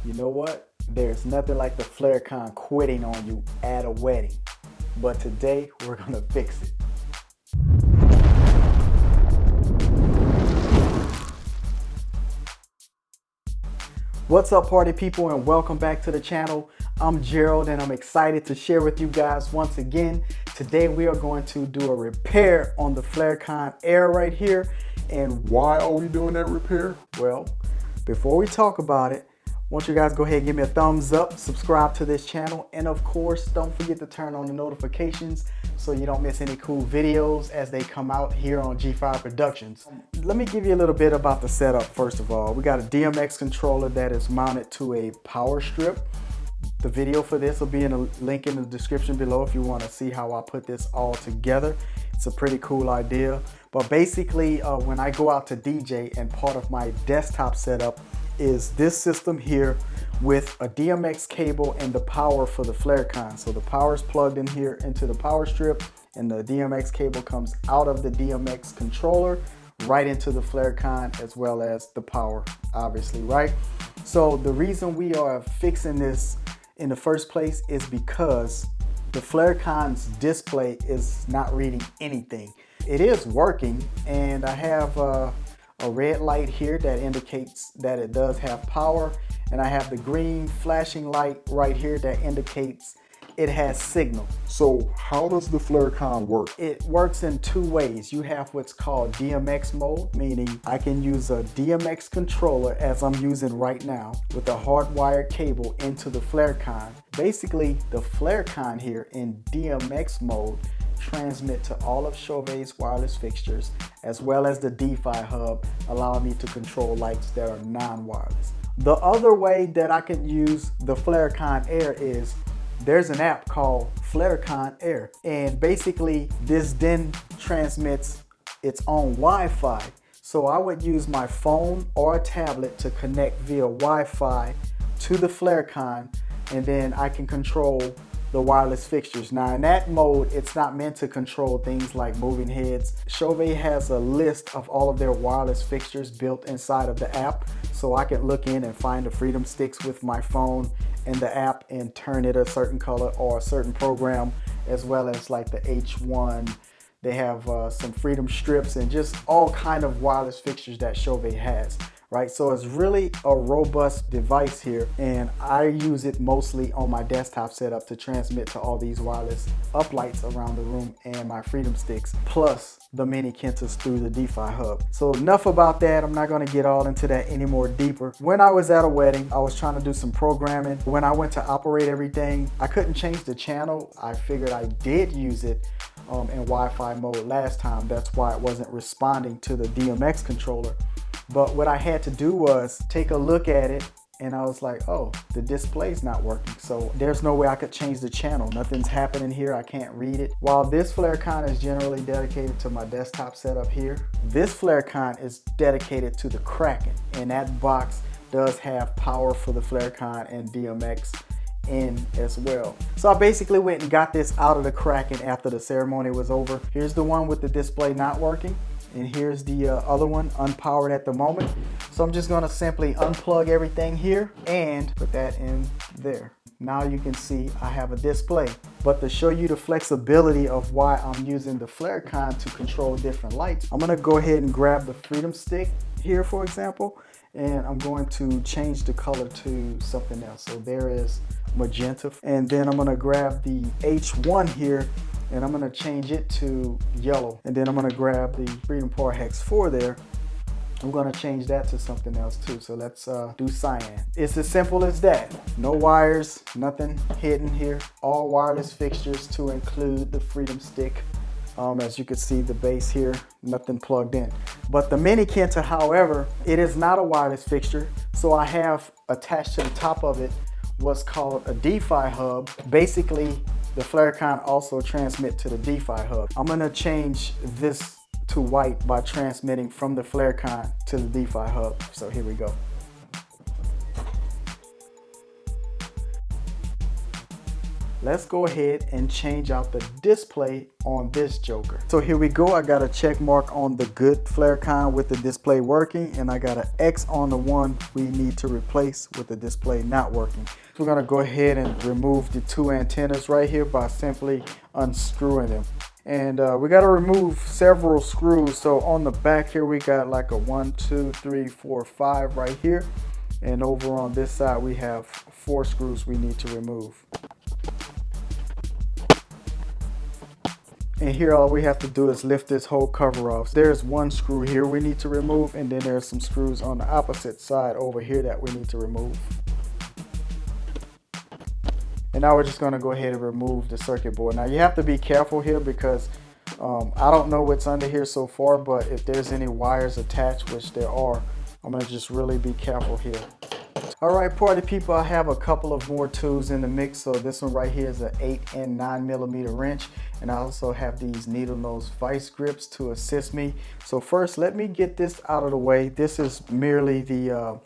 You know what? There's nothing like the FlareCON quitting on you at a wedding. But today, we're gonna fix it. What's up, party people, and welcome back to the channel. I'm Gerald, and I'm excited to share with you guys once again. Today, we are going to do a repair on the FlareCON Air right here. And why are we doing that repair? Well, before we talk about it, I want you guys to go ahead and give me a thumbs up, subscribe to this channel, and of course, don't forget to turn on the notifications so you don't miss any cool videos as they come out here on G5 Productions. Let me give you a little bit about the setup first of all. We got a DMX controller that is mounted to a power strip. The video for this will be in a link in the description below if you want to see how I put this all together. It's a pretty cool idea. But basically, when I go out to DJ, and part of my desktop setup is this system here with a DMX cable and the power for the FlareCON. So the power is plugged in here into the power strip, and the DMX cable comes out of the DMX controller right into the FlareCON, as well as the power, obviously, right? So the reason we are fixing this in the first place is because the FlareCON's display is not reading anything. It is working, and I have a red light here that indicates that it does have power, and I have the green flashing light right here that indicates it has signal. So how does the FlareCON work? It works in two ways. You have what's called DMX mode, meaning I can use a DMX controller as I'm using right now with a hardwired cable into the FlareCON. Basically, the FlareCON here in DMX mode transmit to all of Chauvet's wireless fixtures, as well as the DeFi hub, allowing me to control lights that are non-wireless. The other way that I can use the FlareCON Air is there's an app called FlareCON Air, and basically this then transmits its own Wi-Fi. So I would use my phone or a tablet to connect via Wi-Fi to the FlareCON, and then I can control the wireless fixtures. Now in that mode, it's not meant to control things like moving heads. Chauvet has a list of all of their wireless fixtures built inside of the app, so I can look in and find the freedom sticks with my phone and the app and turn it a certain color or a certain program, as well as like the H1. They have some freedom strips and just all kind of wireless fixtures that Chauvet has. Right, so it's really a robust device here, and I use it mostly on my desktop setup to transmit to all these wireless uplights around the room and my freedom sticks, plus the mini Kentas through the DeFi hub. So enough about that. I'm not going to get all into that any more deeper. When I was at a wedding, I was trying to do some programming. When I went to operate everything, I couldn't change the channel. I figured I did use it in Wi-Fi mode last time. That's why it wasn't responding to the DMX controller. But what I had to do was take a look at it, and I was like, oh, the display's not working. So there's no way I could change the channel. Nothing's happening here. I can't read it. While this FlareCON is generally dedicated to my desktop setup here, this FlareCON is dedicated to the Kraken. And that box does have power for the FlareCON and DMX in as well. So I basically went and got this out of the Kraken after the ceremony was over. Here's the one with the display not working, and here's the other one unpowered at the moment. So I'm just going to simply unplug everything here and put that in there. Now you can see I have a display. But to show you the flexibility of why I'm using the FlareCON to control different lights, I'm going to go ahead and grab the freedom stick here, for example, and I'm going to change the color to something else. So there is magenta, and then I'm going to grab the H1 here, and I'm going to change it to yellow, and then I'm going to grab the Freedom Power Hex 4 there. I'm going to change that to something else too. So let's do cyan. It's as simple as that. No wires, nothing hidden here. All wireless fixtures to include the freedom stick. As you can see, the base here, nothing plugged in. But the mini Kenta, however, it is not a wireless fixture. So I have attached to the top of it what's called a DeFi hub. Basically, the FlareCON also transmit to the DeFi hub. I'm gonna change this to white by transmitting from the FlareCON to the DeFi hub. So here we go. let's go ahead and change out the display on this joker. So here we go. I got a check mark on the good FlareCON with the display working, and I got an X on the one we need to replace with the display not working. So we're gonna go ahead and remove the two antennas right here by simply unscrewing them. And we got to remove several screws. So on the back here, we got like a 1, 2, 3, 4, 5 right here. And over on this side, we have 4 screws we need to remove. And here, all we have to do is lift this whole cover off. There's one screw here we need to remove, and then there's some screws on the opposite side over here that we need to remove. And now we're just going to go ahead and remove the circuit board. Now you have to be careful here because I don't know what's under here so far, but if there's any wires attached, which there are, I'm going to just really be careful here. All right, party people, I have a couple of more tools in the mix. So this one right here is an 8 and 9 millimeter wrench. And I also have these needle nose vice grips to assist me. So first, let me get this out of the way. This is merely the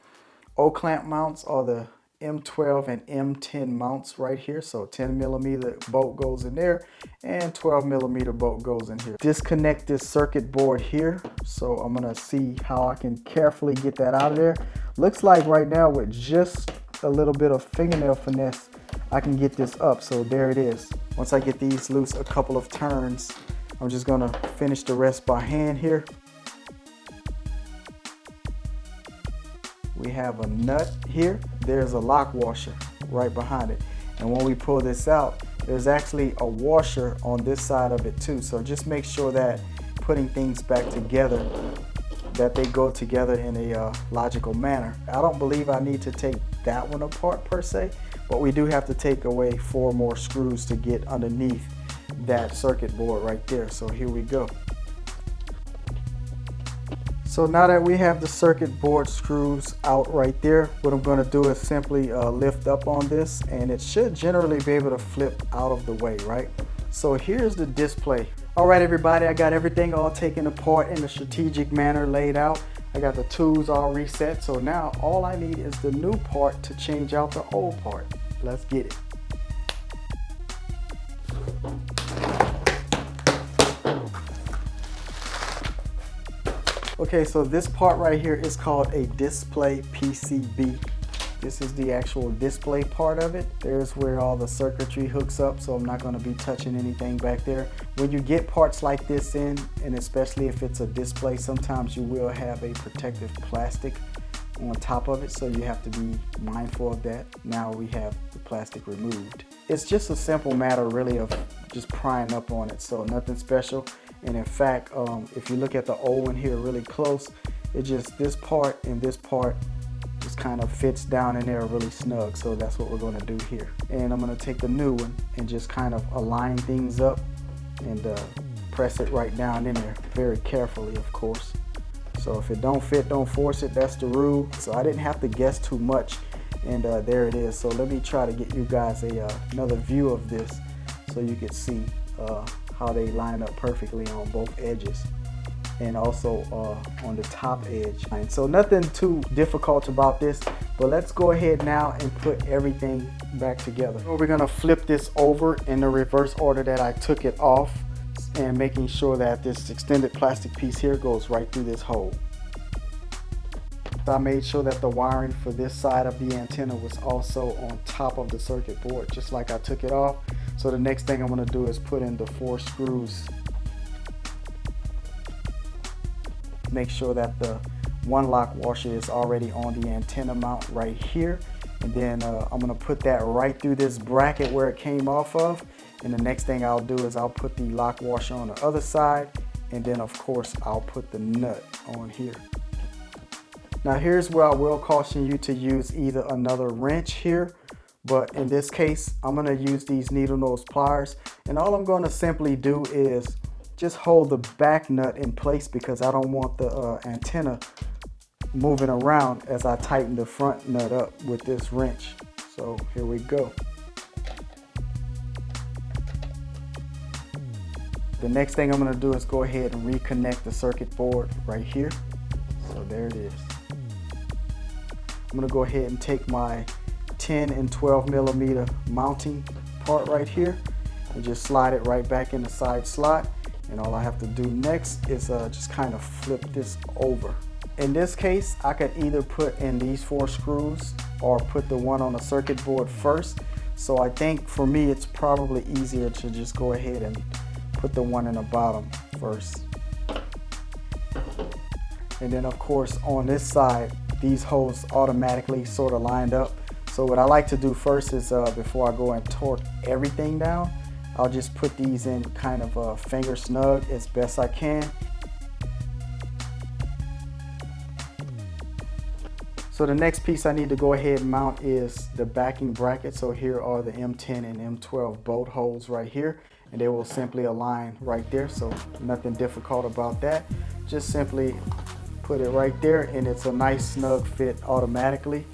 O-clamp mounts, or the M12 and M10 mounts right here. So 10 millimeter bolt goes in there and 12 millimeter bolt goes in here. Disconnect this circuit board here. So I'm gonna see how I can carefully get that out of there. Looks like right now with just a little bit of fingernail finesse, I can get this up. So there it is. Once I get these loose a couple of turns, I'm just gonna finish the rest by hand here. We have a nut here. There's a lock washer right behind it. And when we pull this out, there's actually a washer on this side of it too. So just make sure that putting things back together, that they go together in a logical manner. I don't believe I need to take that one apart per se, but we do have to take away 4 more screws to get underneath that circuit board right there. So here we go. So now that we have the circuit board screws out right there, what I'm going to do is simply lift up on this, and it should generally be able to flip out of the way, right? So here's the display. All right, everybody, I got everything all taken apart in a strategic manner laid out. I got the tools all reset. So now all I need is the new part to change out the old part. Let's get it. Okay, so this part right here is called a display PCB. This is the actual display part of it. There's where all the circuitry hooks up, so I'm not going to be touching anything back there. When you get parts like this in, and especially if it's a display, sometimes you will have a protective plastic on top of it, so you have to be mindful of that. Now we have the plastic removed. It's just a simple matter really of just prying up on it, so nothing special. And in fact, if you look at the old one here really close, it just, this part and this part just kind of fits down in there really snug. So that's what we're going to do here. And I'm going to take the new one and just kind of align things up and press it right down in there very carefully, of course. So if it don't fit, don't force it. That's the rule. So I didn't have to guess too much, and there it is. So let me try to get you guys another view of this so you can see how they line up perfectly on both edges, and also on the top edge. And so nothing too difficult about this, but let's go ahead now and put everything back together. So we're gonna flip this over in the reverse order that I took it off, and making sure that this extended plastic piece here goes right through this hole. I made sure that the wiring for this side of the antenna was also on top of the circuit board, just like I took it off. So the next thing I'm going to do is put in the 4 screws. Make sure that the one lock washer is already on the antenna mount right here. And then I'm going to put that right through this bracket where it came off of. And the next thing I'll do is I'll put the lock washer on the other side. And then of course I'll put the nut on here. Now here's where I will caution you to use either another wrench here, but in this case I'm going to use these needle nose pliers, and all I'm going to simply do is just hold the back nut in place because I don't want the antenna moving around as I tighten the front nut up with this wrench. So here we go. The next thing I'm going to do is go ahead and reconnect the circuit board right here. So there it is. I'm going to go ahead and take my 10 and 12 millimeter mounting part right here and just slide it right back in the side slot. And all I have to do next is just kind of flip this over. In this case, I could either put in these 4 screws or put the one on the circuit board first. So I think for me, it's probably easier to just go ahead and put the one in the bottom first. And then of course on this side, these holes automatically sort of lined up. So what I like to do first is before I go and torque everything down, I'll just put these in kind of finger snug as best I can. So the next piece I need to go ahead and mount is the backing bracket. So here are the M10 and M12 bolt holes right here, and they will simply align right there. So nothing difficult about that. Just simply put it right there and it's a nice snug fit automatically.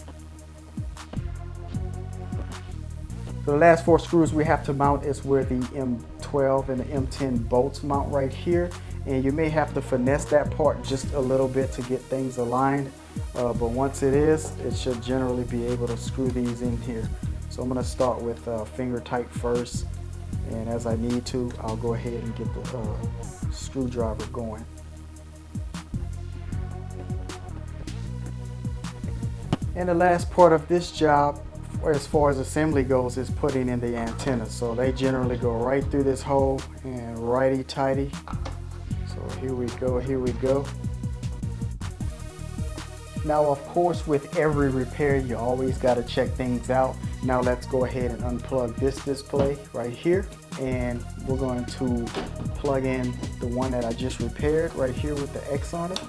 So the last 4 screws we have to mount is where the M12 and the M10 bolts mount right here. And you may have to finesse that part just a little bit to get things aligned. But once it is, it should generally be able to screw these in here. So I'm going to start with finger tight first. And as I need to, I'll go ahead and get the screwdriver going. And the last part of this job, as far as assembly goes, is putting in the antennas. So they generally go right through this hole and righty tighty. So here we go, here we go. Now of course with every repair you always got to check things out. Now let's go ahead and unplug this display right here, and we're going to plug in the one that I just repaired right here with the X on it,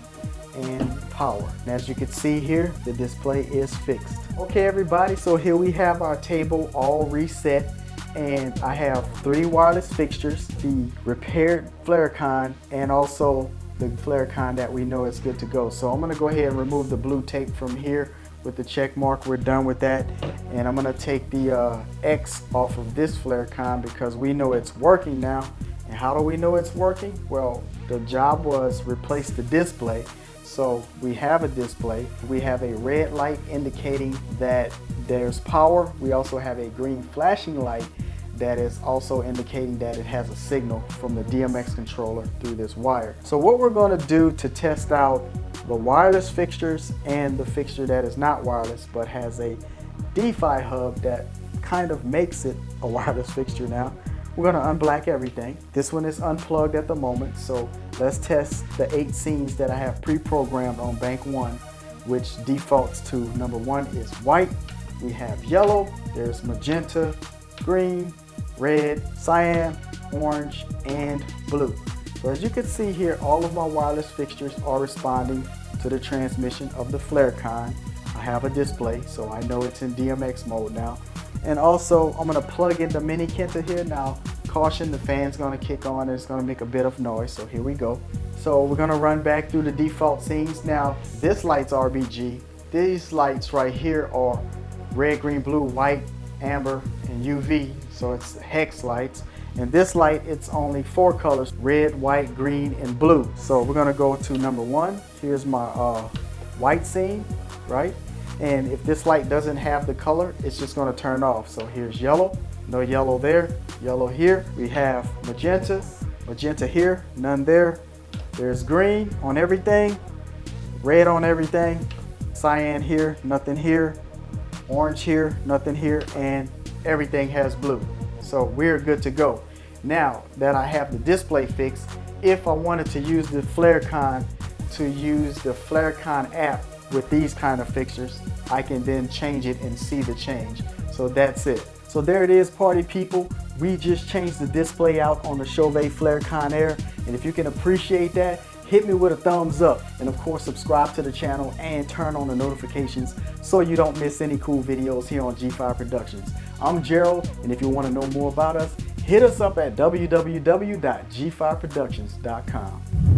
and power. And as you can see here, the display is fixed. Okay everybody, so here we have our table all reset, and I have 3 wireless fixtures, the repaired FlareCON and also the FlareCON that we know is good to go. So I'm going to go ahead and remove the blue tape from here with the check mark. We're done with that, and I'm going to take the X off of this FlareCON because we know it's working now. And how do we know it's working? Well, the job was replace the display. So we have a display, we have a red light indicating that there's power. We also have a green flashing light that is also indicating that it has a signal from the DMX controller through this wire. So what we're going to do to test out the wireless fixtures and the fixture that is not wireless but has a DeFi hub that kind of makes it a wireless fixture now, we're going to unblack everything. This one is unplugged at the moment, so let's test the 8 scenes that I have pre-programmed on bank 1, which defaults to number 1 is white, we have yellow, there's magenta, green, red, cyan, orange, and blue. So as you can see here, all of my wireless fixtures are responding to the transmission of the FlareCON. I have a display, so I know it's in DMX mode now. And also, I'm going to plug in the mini Kenta here now. Caution, the fan's going to kick on and it's going to make a bit of noise, so here we go. So we're going to run back through the default scenes. Now, this light's RGB. These lights right here are red, green, blue, white, amber, and UV, so it's hex lights. And this light, it's only 4 colors, red, white, green, and blue. So we're gonna go to number 1. Here's my white scene, right? And if this light doesn't have the color, it's just gonna turn off. So here's yellow, no yellow there, yellow here. We have magenta, magenta here, none there. There's green on everything, red on everything, cyan here, nothing here, orange here, nothing here, and everything has blue. So we're good to go. Now that I have the display fixed, if I wanted to use the FlareCON to use the FlareCON app with these kind of fixtures, I can then change it and see the change. So that's it. So there it is, party people. We just changed the display out on the Chauvet FlareCON Air. And if you can appreciate that, hit me with a thumbs up. And of course, subscribe to the channel and turn on the notifications so you don't miss any cool videos here on G5 Productions. I'm Gerald, and if you want to know more about us, hit us up at www.g5productions.com.